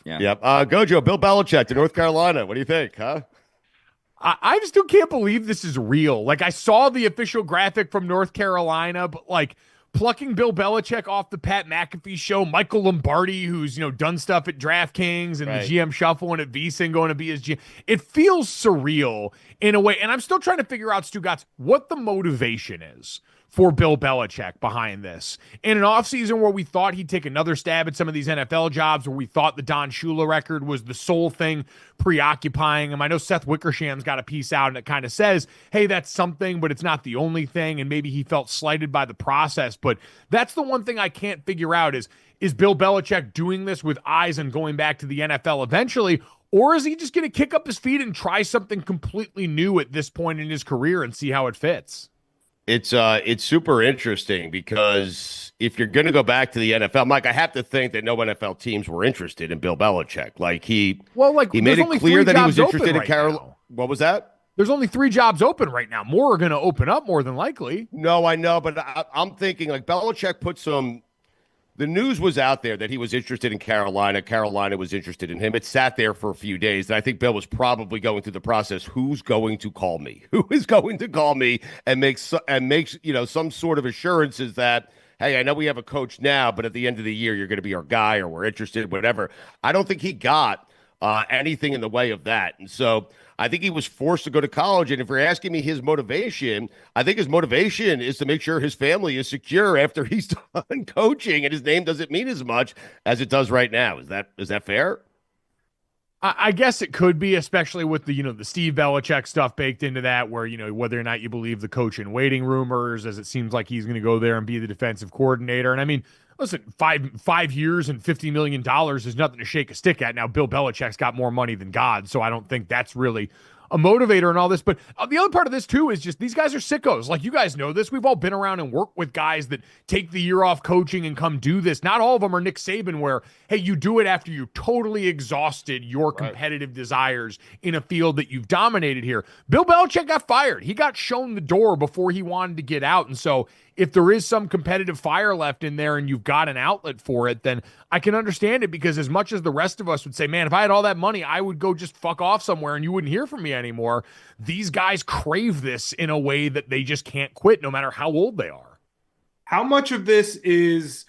Yeah. Yep. Gojo, Bill Belichick to North Carolina. What do you think, huh? I just still can't believe this is real. Like, I saw the official graphic from North Carolina, but like plucking Bill Belichick off the Pat McAfee show, Michael Lombardi, who's, done stuff at DraftKings and the Right. GM Shuffle and at VSiN going to be his GM. It feels surreal in a way. And I'm still trying to figure out, Stugotz, what the motivation is for Bill Belichick behind this. In an offseason where we thought he'd take another stab at some of these NFL jobs, where we thought the Don Shula record was the sole thing preoccupying him. I know Seth Wickersham's got a piece out and it kind of says, hey, that's something, but it's not the only thing. And maybe he felt slighted by the process. But that's the one thing I can't figure out is Bill Belichick doing this with eyes on going back to the NFL eventually? Or is he just going to kick up his feet and try something completely new at this point in his career and see how it fits? It's super interesting because if you're going to go back to the NFL, Mike, I have to think that no NFL teams were interested in Bill Belichick. Like he made it clear that he was interested in Carolina. What was that? There's only 3 jobs open right now. More are going to open up more than likely. No, I know, but I'm thinking like Belichick put some. The news was out there that he was interested in Carolina. Carolina was interested in him. It sat there for a few days. And I think Bill was probably going through the process. Who's going to call me? Who is going to call me and makes some sort of assurances that, hey, I know we have a coach now, but at the end of the year, you're going to be our guy or we're interested, whatever. I don't think he got anything in the way of that. And so I think he was forced to go to college. And if you're asking me his motivation, I think his motivation is to make sure his family is secure after he's done coaching and his name doesn't mean as much as it does right now. Is that fair? I guess it could be, especially with the Steve Belichick stuff baked into that, where, whether or not you believe the coach in waiting rumors, as it seems like he's going to go there and be the defensive coordinator. And I mean, listen, five years and $50 million is nothing to shake a stick at. Now, Bill Belichick's got more money than God, so I don't think that's really a motivator in all this. But the other part of this, too, is just these guys are sickos. Like, you guys know this. We've all been around and worked with guys that take the year off coaching and come do this. Not all of them are Nick Saban, where, hey, you do it after you totally exhausted your competitive desires in a field that you've dominated here. Bill Belichick got fired. He got shown the door before he wanted to get out. And so if there is some competitive fire left in there and you've got an outlet for it, then I can understand it, because as much as the rest of us would say, man, if I had all that money, I would go just fuck off somewhere and you wouldn't hear from me anymore. These guys crave this in a way that they just can't quit no matter how old they are. How much of this is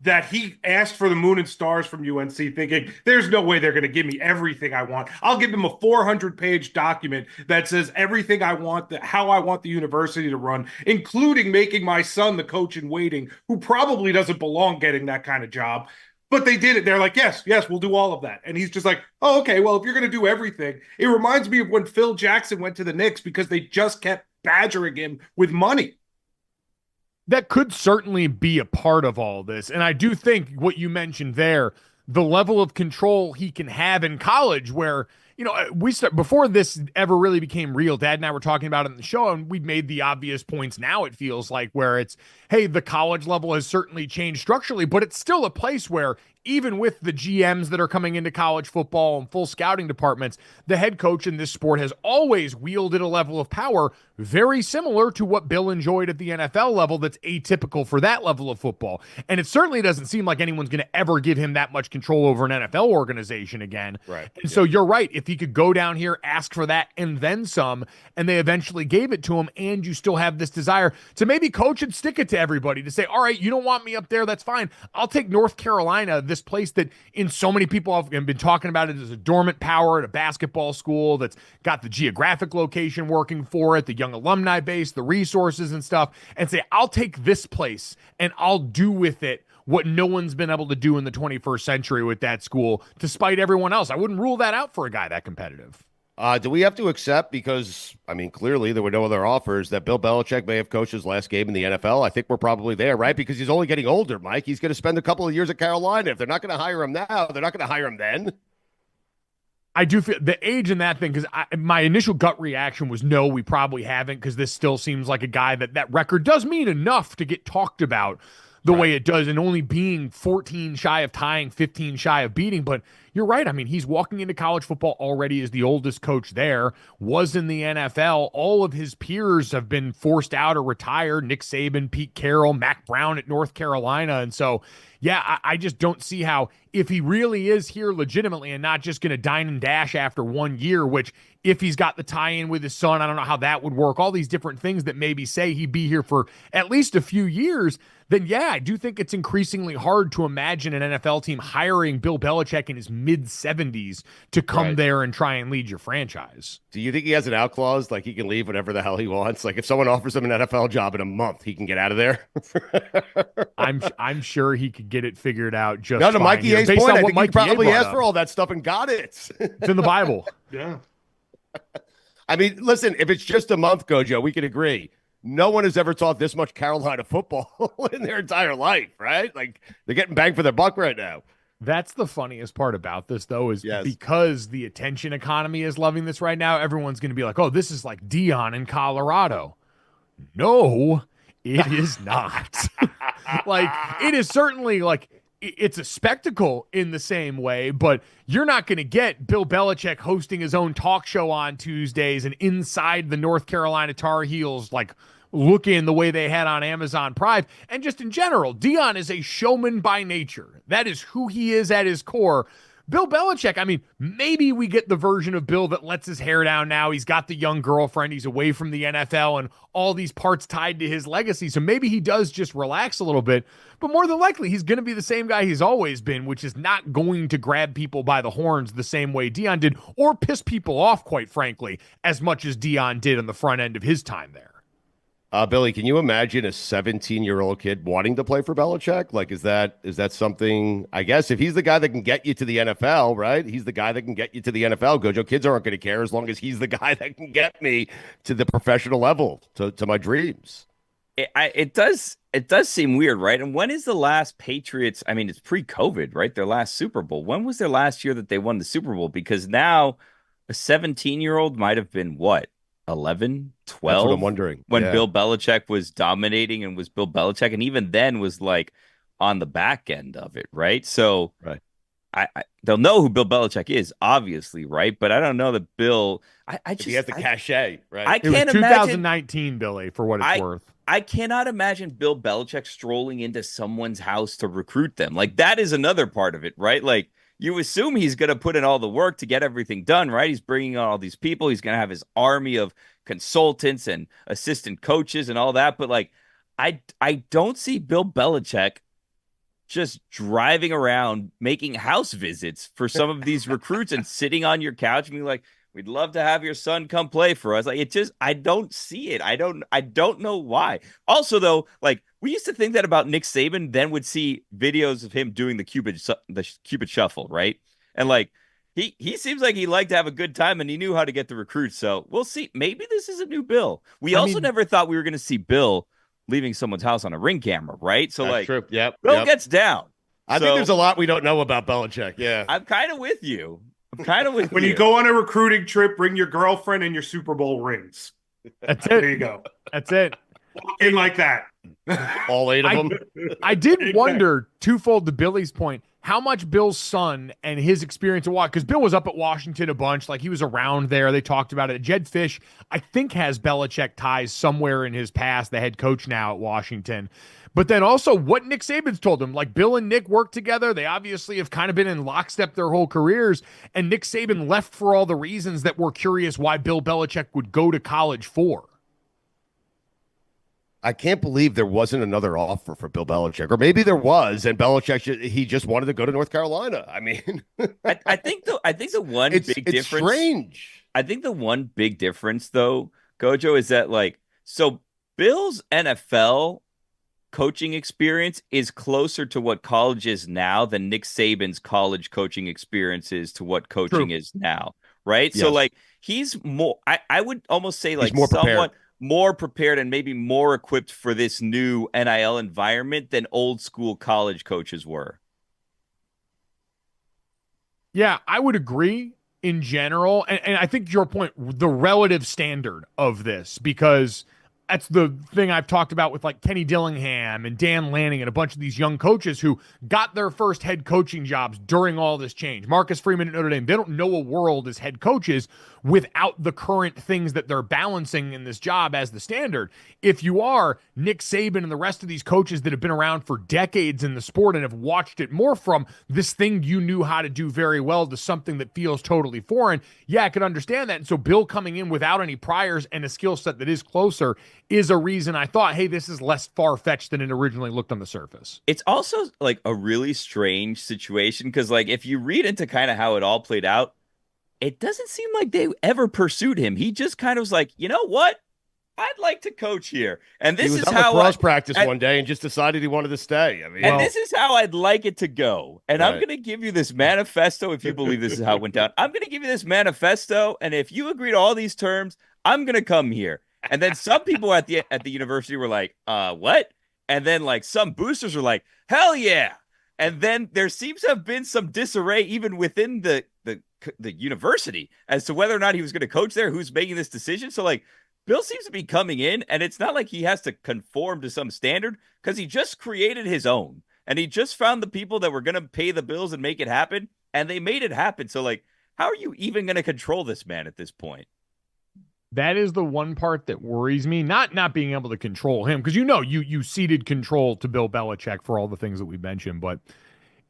that he asked for the moon and stars from UNC thinking, there's no way they're going to give me everything I want. I'll give them a 400-page document that says everything I want, how I want the university to run, including making my son the coach in waiting, who probably doesn't belong getting that kind of job. But they did it. They're like, yes, we'll do all of that. And he's just like, oh, okay, well, if you're going to do everything. It reminds me of when Phil Jackson went to the Knicks because they just kept badgering him with money. That could certainly be a part of all this. And I do think what you mentioned there, the level of control he can have in college, where, before this ever really became real, Dad and I were talking about it in the show, and we've made the obvious points now, it feels like, where it's, hey, the college level has certainly changed structurally, but it's still a place where even with the GMs that are coming into college football and full scouting departments, the head coach in this sport has always wielded a level of power very similar to what Bill enjoyed at the NFL level that's atypical for that level of football. And it certainly doesn't seem like anyone's going to ever give him that much control over an NFL organization again. Right. And so you're right. If he could go down here, ask for that, and then some, and they eventually gave it to him, and you still have this desire to maybe coach and stick it to everybody to say, all right, you don't want me up there, that's fine. I'll take North Carolina, this place that in so many people have been talking about it as a dormant power at a basketball school that's got the geographic location working for it, the young alumni base, the resources and stuff, and say, I'll take this place and I'll do with it what no one's been able to do in the 21st century with that school, despite everyone else. I wouldn't rule that out for a guy that competitive. Do we have to accept, because, I mean, clearly there were no other offers, that Bill Belichick may have coached his last game in the NFL? I think we're probably there, right? Because he's only getting older, Mike. He's going to spend a couple of years at Carolina. If they're not going to hire him now, they're not going to hire him then. I do feel the age in that thing, because my initial gut reaction was no, we probably haven't, because this still seems like a guy that record does mean enough to get talked about the way it does, and only being 14 shy of tying, 15 shy of beating. But you're right. I mean, he's walking into college football already as the oldest coach there, was in the NFL. All of his peers have been forced out or retired. Nick Saban, Pete Carroll, Mac Brown at North Carolina. And so yeah, I just don't see how, if he really is here legitimately and not just going to dine and dash after 1 year, which if he's got the tie-in with his son, I don't know how that would work. All these different things that maybe say he'd be here for at least a few years. Then yeah, I do think it's increasingly hard to imagine an NFL team hiring Bill Belichick in his mid-70s to come there and try and lead your franchise. Do you think he has an out clause, like he can leave whenever the hell he wants? Like if someone offers him an NFL job in a month, he can get out of there. I'm sure he could get it figured out just no, to fine. Mikey You know, A's based point, on I what think Mikey he probably A brought asked up. for all that stuff and got it. It's in the Bible. Yeah. I mean, listen, if it's just a month, Gojo, we can agree. No one has ever taught this much Carolina football in their entire life, right? Like they're getting bang for their buck right now. That's the funniest part about this, though, is Yes. because the attention economy is loving this right now, everyone's going to be like, oh, this is like Dion in Colorado. No, it is not. Like, it is certainly like, it's a spectacle in the same way, but you're not going to get Bill Belichick hosting his own talk show on Tuesdays and inside the North Carolina Tar Heels, like looking the way they had on Amazon Prime. And just in general, Dion is a showman by nature. That is who he is at his core. Bill Belichick, I mean, maybe we get the version of Bill that lets his hair down now. He's got the young girlfriend. He's away from the NFL and all these parts tied to his legacy. So maybe he does just relax a little bit. But more than likely, he's going to be the same guy he's always been, which is not going to grab people by the horns the same way Dion did, or piss people off, quite frankly, as much as Dion did on the front end of his time there. Billy, can you imagine a 17-year-old kid wanting to play for Belichick? Like, is that something? I guess if he's the guy that can get you to the NFL, right? He's the guy that can get you to the NFL. Gojo, kids aren't going to care as long as he's the guy that can get me to the professional level, to my dreams. It does seem weird, right? And when is the last Patriots? I mean, it's pre-COVID, right? Their last Super Bowl. When was their last year that they won the Super Bowl? Because now a 17-year-old might have been what? 11, 12. That's what I'm wondering. When Yeah. Bill Belichick was dominating and was Bill Belichick, and even then was like on the back end of it, right? So Right. they'll know who Bill Belichick is, obviously, right? But I don't know that Bill. He has the cachet, right? I It was can't 2019, Billy, for what it's worth. I cannot imagine Bill Belichick strolling into someone's house to recruit them. Like that is another part of it, right? Like you assume he's going to put in all the work to get everything done, right? He's bringing on all these people. He's going to have his army of consultants and assistant coaches and all that. But like, I don't see Bill Belichick just driving around making house visits for some of these recruits and sitting on your couch and being like, we'd love to have your son come play for us. Like it just, I don't see it. I don't know why. Also, though, like we used to think that about Nick Saban, then would see videos of him doing the Cupid shuffle, right? And like he seems like he liked to have a good time and he knew how to get the recruits. So we'll see. Maybe this is a new Bill. We also never thought we were going to see Bill leaving someone's house on a Ring camera, right? So That's like, true. Yep. Bill gets down. I think there's a lot we don't know about Belichick. Yeah. I'm kind of with you. When you go on a recruiting trip, bring your girlfriend and your Super Bowl rings. That's it. There you go. That's it. Walk in like that. All 8 of them. I did wonder, twofold to Billy's point, how much Bill's son and his experience at Washington, because Bill was up at Washington a bunch, like he was around there. They talked about it. Jed Fish, I think, has Belichick ties somewhere in his past, the head coach now at Washington. But then also what Nick Saban's told him, like Bill and Nick work together. They obviously have kind of been in lockstep their whole careers. And Nick Saban left for all the reasons that we're curious why Bill Belichick would go to college for. I can't believe there wasn't another offer for Bill Belichick, or maybe there was, and Belichick he just wanted to go to North Carolina. I mean, I think the one it's big difference. Strange. I think the one big difference, though, Gojo, is that like so Bill's NFL coaching experience is closer to what college is now than Nick Saban's college coaching experience is to what coaching is now, right? Yes. So like he's more. I would almost say like more somewhat more prepared and maybe more equipped for this new NIL environment than old school college coaches were. Yeah, I would agree in general. And I think your point, the relative standard of this, because that's the thing I've talked about with like Kenny Dillingham and Dan Lanning and a bunch of these young coaches who got their first head coaching jobs during all this change. Marcus Freeman at Notre Dame, they don't know a world as head coaches without the current things that they're balancing in this job as the standard. If you are Nick Saban and the rest of these coaches that have been around for decades in the sport and have watched it more from this thing you knew how to do very well to something that feels totally foreign, yeah, I could understand that. And so Bill coming in without any priors and a skill set that is closer is a reason I thought, hey, this is less far-fetched than it originally looked on the surface. It's also like a really strange situation because, like, if you read into kind of how it all played out, it doesn't seem like they ever pursued him. He just kind of was like, you know what? I'd like to coach here. And He this was is at how lacrosse practice one day and just decided he wanted to stay. I mean, and this is how I'd like it to go. And I'm Right. going to give you this manifesto if you believe this is how it went down. I'm going to give you this manifesto, and if you agree to all these terms, I'm going to come here. And then some people at the university were like, what? And then like some boosters were like, hell yeah. And then there seems to have been some disarray even within the university as to whether or not he was going to coach there, who's making this decision. So like Bill seems to be coming in, and it's not like he has to conform to some standard because he just created his own, and he just found the people that were going to pay the bills and make it happen, and they made it happen. So like, how are you even going to control this man at this point? That is the one part that worries me, not being able to control him, because you ceded control to Bill Belichick for all the things that we mentioned, but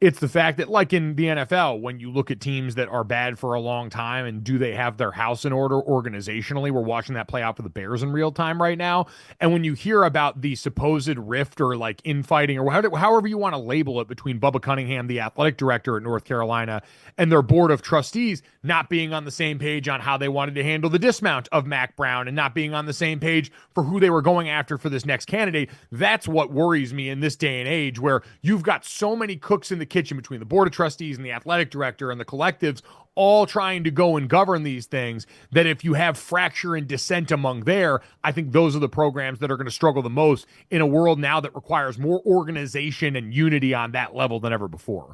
it's the fact that, like in the NFL, when you look at teams that are bad for a long time and do they have their house in order organizationally, we're watching that play out for the Bears in real time right now. And when you hear about the supposed rift or like infighting or however you want to label it between Bubba Cunningham, the athletic director at North Carolina, and their board of trustees not being on the same page on how they wanted to handle the dismount of Mac Brown and not being on the same page for who they were going after for this next candidate, that's what worries me in this day and age where you've got so many cooks in the kitchen between the board of trustees and the athletic director and the collectives all trying to go and govern these things, that if you have fracture and dissent among there, I think those are the programs that are going to struggle the most in a world now that requires more organization and unity on that level than ever before.